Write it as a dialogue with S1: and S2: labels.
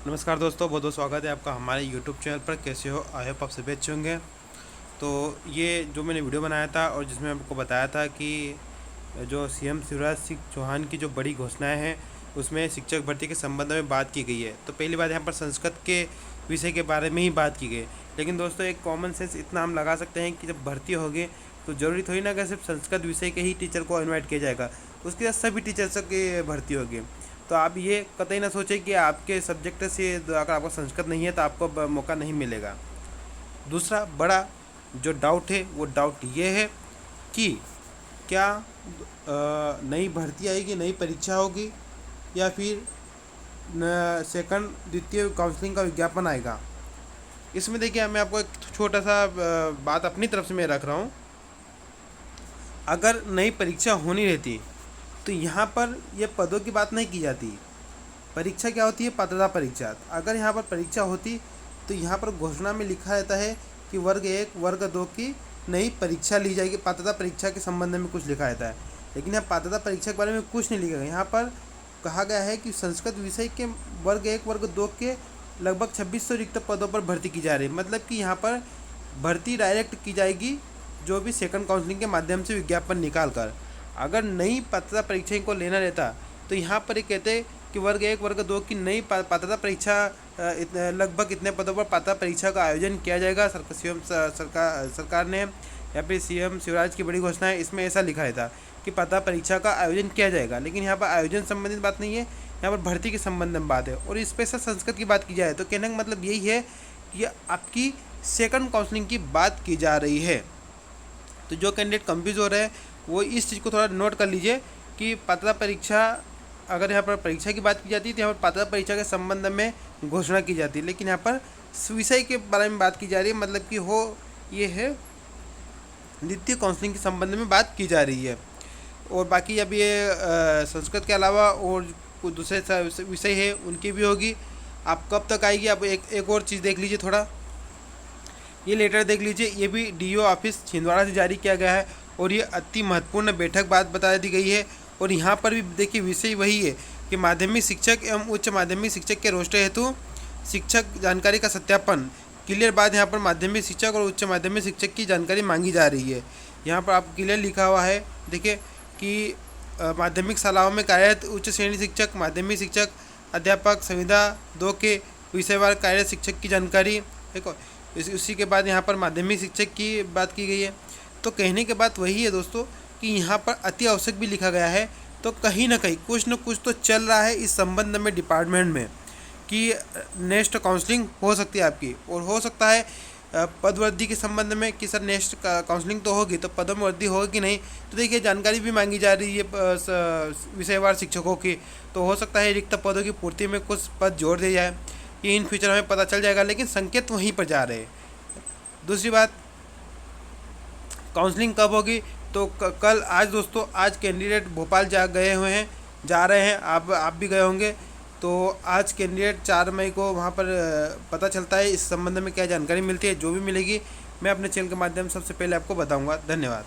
S1: नमस्कार दोस्तों, बहुत बहुत स्वागत है आपका हमारे यूट्यूब चैनल पर। कैसे हो? आई होप आप सभी अच्छे होंगे। तो ये जो मैंने वीडियो बनाया था और जिसमें आपको बताया था कि जो सीएम शिवराज सिंह चौहान की जो बड़ी घोषणाएं हैं उसमें शिक्षक भर्ती के संबंध में बात की गई है। तो पहली बात यहाँ पर संस्कृत के विषय के बारे में ही बात की गई। लेकिन दोस्तों, एक कॉमन सेंस इतना हम लगा सकते हैं कि जब भर्ती होगी तो ज़रूरी थोड़ी ना कि सिर्फ संस्कृत विषय के ही टीचर को इन्वाइट किया जाएगा, उसके साथ सभी टीचर्स की भर्ती होगी। तो आप ये कतई ना सोचें कि आपके सब्जेक्ट से अगर आपको संस्कृत नहीं है तो आपको मौका नहीं मिलेगा। दूसरा बड़ा जो डाउट है वो डाउट ये है कि क्या नई भर्ती आएगी, नई परीक्षा होगी, या फिर सेकंड द्वितीय काउंसलिंग का विज्ञापन आएगा। इसमें देखिए, मैं आपको एक छोटा सा बात अपनी तरफ से मैं रख रहा हूँ। अगर नई परीक्षा होनी रहती तो यहाँ पर यह पदों की बात नहीं की जाती। परीक्षा क्या होती है? पात्रता परीक्षा। अगर यहाँ पर परीक्षा होती तो यहाँ पर घोषणा में लिखा रहता है कि वर्ग 1 वर्ग 2 की नई परीक्षा ली जाएगी। पात्रता परीक्षा के संबंध में कुछ लिखा रहता है, लेकिन यहाँ पात्रता परीक्षा के बारे में कुछ नहीं लिखा गया। यहाँ पर कहा गया है कि संस्कृत विषय के वर्ग 1 वर्ग 2 के लगभग 2600 रिक्त पदों पर भर्ती की जा रही है। मतलब कि यहाँ पर भर्ती डायरेक्ट की जाएगी, जो भी सेकंड काउंसलिंग के माध्यम से विज्ञापन निकाल कर। अगर नई पात्रता परीक्षा को लेना रहता तो यहाँ पर ये कहते कि वर्ग 1 वर्ग 2 की नई पात्रता परीक्षा लगभग इतने पदों पर पात्रता परीक्षा का आयोजन किया जाएगा। सरकार ने या फिर सीएम शिवराज की बड़ी घोषणा है, इसमें ऐसा लिखा रहता कि पात्रता परीक्षा का आयोजन किया जाएगा। लेकिन यहाँ पर आयोजन संबंधित बात नहीं है, यहाँ पर भर्ती के संबंध में बात है। और इस पर संस्कृत की बात की जाए तो कहने का मतलब यही है कि आपकी सेकंड काउंसलिंग की बात की जा रही है। तो जो कैंडिडेट कंफ्यूज हो रहे हैं वो इस चीज़ को थोड़ा नोट कर लीजिए कि पात्रता परीक्षा, अगर यहाँ पर परीक्षा की बात की जाती है तो यहाँ पर पात्रता परीक्षा के संबंध में घोषणा की जाती है, लेकिन यहाँ पर विषय के बारे में बात की जा रही है। मतलब कि ये है द्वितीय काउंसलिंग के संबंध में बात की जा रही है। और बाकी अब ये संस्कृत के अलावा और कुछ दूसरे विषय है उनकी भी होगी। आप कब तक आएगी? आप एक और चीज़ देख लीजिए, थोड़ा ये लेटर देख लीजिए। ये भी डीओ ऑफिस छिंदवाड़ा से जारी किया गया है और ये अति महत्वपूर्ण बैठक बात बता दी गई है। और यहाँ पर भी देखिए विषय वही है कि माध्यमिक शिक्षक एवं उच्च माध्यमिक शिक्षक के रोस्टर हेतु शिक्षक जानकारी का सत्यापन क्लियर। बाद यहाँ पर माध्यमिक शिक्षक और उच्च माध्यमिक शिक्षक की जानकारी मांगी जा रही है। यहाँ पर आप क्लियर लिखा हुआ है, देखिए कि माध्यमिक शालाओं में कार्यरत उच्च श्रेणी शिक्षक, माध्यमिक शिक्षक, अध्यापक संविदा 2 के विषयवार कार्यरत शिक्षक की जानकारी। देखो उसी के बाद यहाँ पर माध्यमिक शिक्षक की बात की गई है। तो कहने के बाद वही है दोस्तों कि यहाँ पर अति आवश्यक भी लिखा गया है। तो कहीं ना कहीं कुछ न कुछ तो चल रहा है इस संबंध में डिपार्टमेंट में कि नेक्स्ट काउंसलिंग हो सकती है आपकी। और हो सकता है पद वृद्धि के संबंध में कि सर नेक्स्ट काउंसलिंग तो होगी तो पदों में वृद्धि होगी कि नहीं। तो देखिए जानकारी भी मांगी जा रही है विषयवार शिक्षकों की। तो हो सकता है रिक्त पदों की पूर्ति में कुछ पद जोड़ दिया जाए, ये इन फ्यूचर हमें पता चल जाएगा, लेकिन संकेत वहीं पर जा रहे हैं। दूसरी बात, काउंसलिंग कब होगी? तो कल, आज दोस्तों, आज कैंडिडेट भोपाल जा रहे हैं, आप भी गए होंगे। तो आज कैंडिडेट 4 मई को वहाँ पर पता चलता है इस संबंध में क्या जानकारी मिलती है। जो भी मिलेगी मैं अपने चैनल के माध्यम से सबसे पहले आपको बताऊंगा। धन्यवाद।